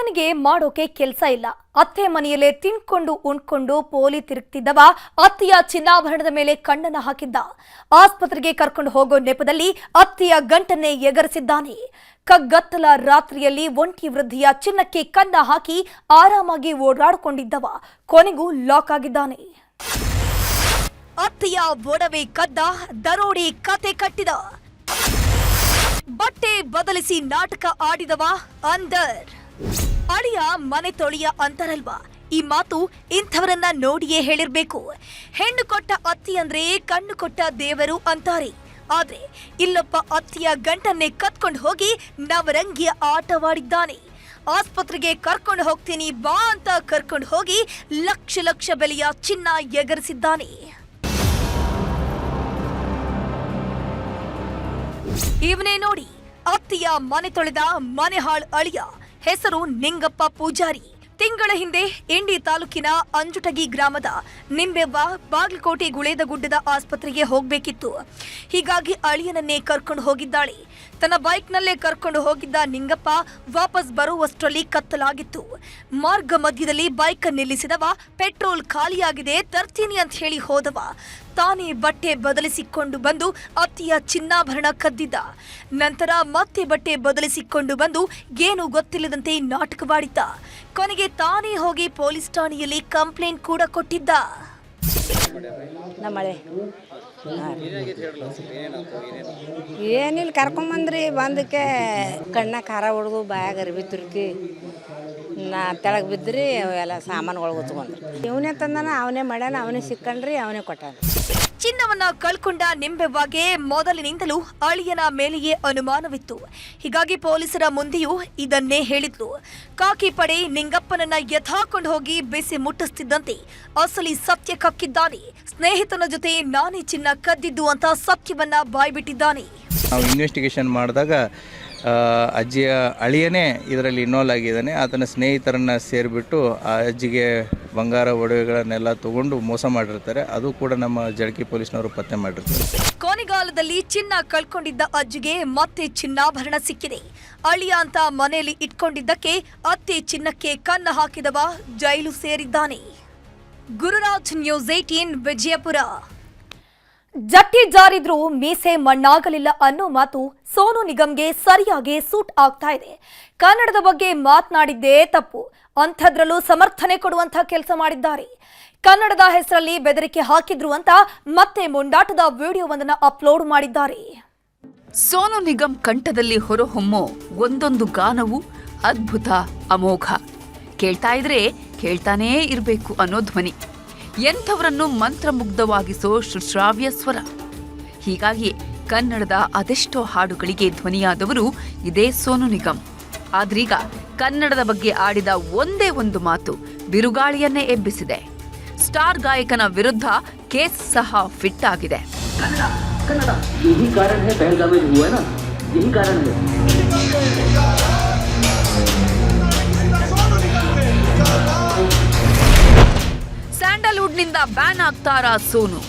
ಮಗನಿಗೆ ಮಾಡೋಕೆ ಕೆಲಸ ಇಲ್ಲ. ಅತ್ತೆ ಮನೆಯಲ್ಲೇ ತಿನ್ಕೊಂಡು ಉಣ್ಕೊಂಡು ಪೋಲಿ ತಿರುಗ್ತಿದ್ದವ ಅತ್ತೆಯ ಚಿನ್ನಾಭರಣದ ಮೇಲೆ ಕಣ್ಣನ್ನ ಹಾಕಿದ್ದ. ಆಸ್ಪತ್ರೆಗೆ ಕರ್ಕೊಂಡು ಹೋಗೋ ನೆಪದಲ್ಲಿ ಅತ್ತೆಯ ಗಂಟನ್ನೇ ಎಗರಿಸಿದ್ದಾನೆ. ಕಗ್ಗತ್ತಲ ರಾತ್ರಿಯಲ್ಲಿ ಒಂಟಿ ವೃದ್ಧಿಯ ಚಿನ್ನಕ್ಕೆ ಕನ್ನ ಹಾಕಿ ಆರಾಮಾಗಿ ಓಡಾಡಿಕೊಂಡಿದ್ದವ ಕೊನೆಗೂ ಲಾಕ್ ಆಗಿದ್ದಾನೆ. ಅತ್ತೆಯ ಒಡವೆ ಕದ್ದ, ದರೋಡೆ ಕತೆ ಕಟ್ಟಿದ, ಬಟ್ಟೆ ಬದಲಿಸಿ ನಾಟಕ ಆಡಿದವ ಅಂದರ್. ಅಳಿಯ ಮನೆ ತೊಳೆಯ ಅಂತರಲ್ವಾ? ಈ ಮಾತು ಇಂಥವರನ್ನ ನೋಡಿಯೇ ಹೇಳಿರ್ಬೇಕು. ಹೆಣ್ಣು ಕೊಟ್ಟ ಅತ್ತಿ ಅಂದ್ರೆ ಕಣ್ಣು ಕೊಟ್ಟ ದೇವರು ಅಂತಾರೆ. ಆದ್ರೆ ಇಲ್ಲೊಬ್ಬ ಅತ್ತಿಯ ಗಂಟನ್ನೇ ಕತ್ಕೊಂಡು ಹೋಗಿ ನವರಂಗಿಯ ಆಟವಾಡಿದ್ದಾನೆ. ಆಸ್ಪತ್ರೆಗೆ ಕರ್ಕೊಂಡು ಹೋಗ್ತೀನಿ ಬಾ ಅಂತ ಕರ್ಕೊಂಡು ಹೋಗಿ ಲಕ್ಷ ಲಕ್ಷ ಬೆಲೆಯ ಚಿನ್ನ ಎಗರಿಸಿದ್ದಾನೆ. ಇವನೇ ನೋಡಿ, ಅತ್ತಿಯ ಮನೆ ತೊಳೆದ ಮನೆ ಹಾಳ್ ಅಳಿಯ. ಹೆಸರು ನಿಂಗಪ್ಪ ಪೂಜಾರಿ. ತಿಂಗಳ ಹಿಂದೆ ಇಂಡಿ ತಾಲೂಕಿನ ಅಂಜುಟಗಿ ಗ್ರಾಮದ ನಿಂಬೆವ್ವ ಬಾಗಲಕೋಟೆ ಗುಳೇದಗುಡ್ಡದ ಆಸ್ಪತ್ರೆಗೆ ಹೋಗಬೇಕಿತ್ತು. ಹೀಗಾಗಿ ಅಳಿಯನನ್ನೇ ಕರ್ಕೊಂಡು ಹೋಗಿದ್ದಾಳೆ. ತನ್ನ ಬೈಕ್ನಲ್ಲೇ ಕರ್ಕೊಂಡು ಹೋಗಿದ್ದ ನಿಂಗಪ್ಪ ವಾಪಸ್ ಬರುವಷ್ಟರಲ್ಲಿ ಕತ್ತಲಾಗಿತ್ತು. ಮಾರ್ಗ ಮಧ್ಯದಲ್ಲಿ ಬೈಕ್ ನಿಲ್ಲಿಸಿದವ ಪೆಟ್ರೋಲ್ ಖಾಲಿಯಾಗಿದೆ ತರ್ತೀನಿ ಅಂತ ಹೇಳಿ ಹೋದವ ತಾನೇ ಬಟ್ಟೆ ಬದಲಿಸಿಕೊಂಡು ಬಂದು ಅತ್ತಿಯ ಚಿನ್ನಾಭರಣ ಕದ್ದಿದ್ದ. ನಂತರ ಮತ್ತೆ ಬಟ್ಟೆ ಬದಲಿಸಿಕೊಂಡು ಬಂದು ಏನು ಗೊತ್ತಿಲ್ಲದಂತೆ ನಾಟಕವಾಡಿದ್ದ. ಕೊನೆಗೆ ತಾನೇ ಹೋಗಿ ಪೊಲೀಸ್ ಠಾಣೆಯಲ್ಲಿ ಕಂಪ್ಲೇಂಟ್ ಕೂಡ ಕೊಟ್ಟಿದ್ದ. ಏನಿಲ್ಲ, ಕರ್ಕೊಂಬಂದ್ರಿ. ಬಂದಕ್ಕೆ ಕಣ್ಣ ಖಾರ ಹೊಡೆದು ಬಾಯಾಗ ಅರಿವಿ ತುರ್ಕಿ ನಾ ತೆಳಗೆ ಬಿದ್ದ್ರಿ. ಅವೆಲ್ಲ ಸಾಮಾನುಗಳು ಹೊತ್ಕೊಂಡ್ರಿ. ಇವನೇ ತಂದಾನ, ಅವನೇ ಮಾಡ್ಯಾನ, ಅವನೇ ಸಿಕ್ಕಂಡ್ರಿ, ಅವನೇ ಕೊಟ್ಟಾನ. ಚಿನ್ನವನ್ನ ಕಳ್ಕೊಂಡ ನಿಂಬೆವ್ವಗೆ ಮೊದಲಿನಿಂದಲೂ ಅಳಿಯನ ಮೇಲೆಯೇ ಅನುಮಾನವಿತ್ತು. ಹೀಗಾಗಿ ಪೊಲೀಸರ ಮುಂದೆಯೂ ಇದನ್ನೇ ಹೇಳಿದ್ಲು. ಕಾಕಿ ಪಡೆ ನಿಂಗಪ್ಪನನ್ನ ಎತ್ತಾಕೊಂಡು ಹೋಗಿ ಬಿಸಿ ಮುಟ್ಟಿಸ್ತಿದ್ದಂತೆ ಅಸಲಿ ಸತ್ಯ ಕಕ್ಕಿದ್ದಾನೆ. ಸ್ನೇಹಿತನ ಜೊತೆ ನಾನೇ ಚಿನ್ನ ಕದ್ದಿದ್ದು ಅಂತ ಸತ್ಯವನ್ನ ಬಾಯ್ಬಿಟ್ಟಿದ್ದಾನೆ. ನಾವು ಇನ್ವೆಸ್ಟಿಗೇಷನ್ ಮಾಡಿದಾಗ ಅಜ್ಜಿಯ ಅಳಿಯನೇ ಇದರಲ್ಲಿ ಇನ್ವಾಲ್ವ್ ಆಗಿದ್ದಾನೆ. ಆತನ ಸ್ನೇಹಿತರನ್ನ ಸೇರಿಬಿಟ್ಟು ಆ ಅಜ್ಜಿಗೆ ಬಂಗಾರ ಒಡವೆಗಳನ್ನೆಲ್ಲ ತಗೊಂಡು ಮೋಸ ಮಾಡಿರ್ತಾರೆ. ಅದು ಕೂಡ ನಮ್ಮ ಜಳಕಿ ಪೊಲೀಸ್ನವರು ಪತ್ತೆ ಮಾಡಿರ್ತಾರೆ. ಕೊನೆಗಾಲದಲ್ಲಿ ಚಿನ್ನ ಕಳ್ಕೊಂಡಿದ್ದ ಅಜ್ಜಿಗೆ ಮತ್ತೆ ಚಿನ್ನಾಭರಣ ಸಿಕ್ಕಿದೆ. ಅಳಿಯ ಅಂತ ಮನೆಯಲ್ಲಿ ಇಟ್ಕೊಂಡಿದ್ದಕ್ಕೆ ಅತ್ತೆ ಚಿನ್ನಕ್ಕೆ ಕನ್ನ ಹಾಕಿದವ ಜೈಲು ಸೇರಿದ್ದಾನೆ. ಗುರುರಾಜ್, ನ್ಯೂಸ್ 18, ವಿಜಯಪುರ. ಜಟ್ಟಿ ಜಾರಿದ್ರೂ ಮೀಸೆ ಮಣ್ಣಾಗಲಿಲ್ಲ ಅನ್ನೋ ಮಾತು ಸೋನು ನಿಗಮ್ಗೆ ಸರಿಯಾಗಿ ಸೂಟ್ ಆಗ್ತಾ ಇದೆ. ಕನ್ನಡದ ಬಗ್ಗೆ ಮಾತನಾಡಿದ್ದೇ ತಪ್ಪು, ಅಂಥದ್ರಲ್ಲೂ ಸಮರ್ಥನೆ ಕೊಡುವಂಥ ಕೆಲಸ ಮಾಡಿದ್ದಾರೆ. ಕನ್ನಡದ ಹೆಸರಲ್ಲಿ ಬೆದರಿಕೆ ಹಾಕಿದ್ರು ಅಂತ ಮತ್ತೆ ಮುಂಡಾಟದ ವಿಡಿಯೋವೊಂದನ್ನು ಅಪ್ಲೋಡ್ ಮಾಡಿದ್ದಾರೆ. ಸೋನು ನಿಗಮ್ ಕಂಠದಲ್ಲಿ ಹೊರಹೊಮ್ಮೋ ಒಂದೊಂದು ಗಾನವು ಅದ್ಭುತ, ಅಮೋಘ. ಕೇಳ್ತಾ ಇದ್ರೆ ಕೇಳ್ತಾನೇ ಇರಬೇಕು ಅನ್ನೋ ಧ್ವನಿ. ಎಂಥವರನ್ನು ಮಂತ್ರಮುಗ್ಧವಾಗಿಸೋ ಸುಶ್ರಾವ್ಯ ಸ್ವರ. ಹೀಗಾಗಿ ಕನ್ನಡದ ಅದೆಷ್ಟೋ ಹಾಡುಗಳಿಗೆ ಧ್ವನಿಯಾದವರು ಇದೇ ಸೋನು ನಿಗಮ್. ಆದ್ರೀಗ ಕನ್ನಡದ ಬಗ್ಗೆ ಆಡಿದ ಒಂದೇ ಒಂದು ಮಾತು ಬಿರುಗಾಳಿಯನ್ನೇ ಎಬ್ಬಿಸಿದೆ. ಸ್ಟಾರ್ ಗಾಯಕನ ವಿರುದ್ಧ ಕೇಸ್ ಸಹ ಫಿಟ್ ಆಗಿದೆ. ಸ್ಯಾಂಡಲ್ವುಡ್ನಿಂದ ಬ್ಯಾನ್ ಆಗ್ತಾರಾ ಸೋನು?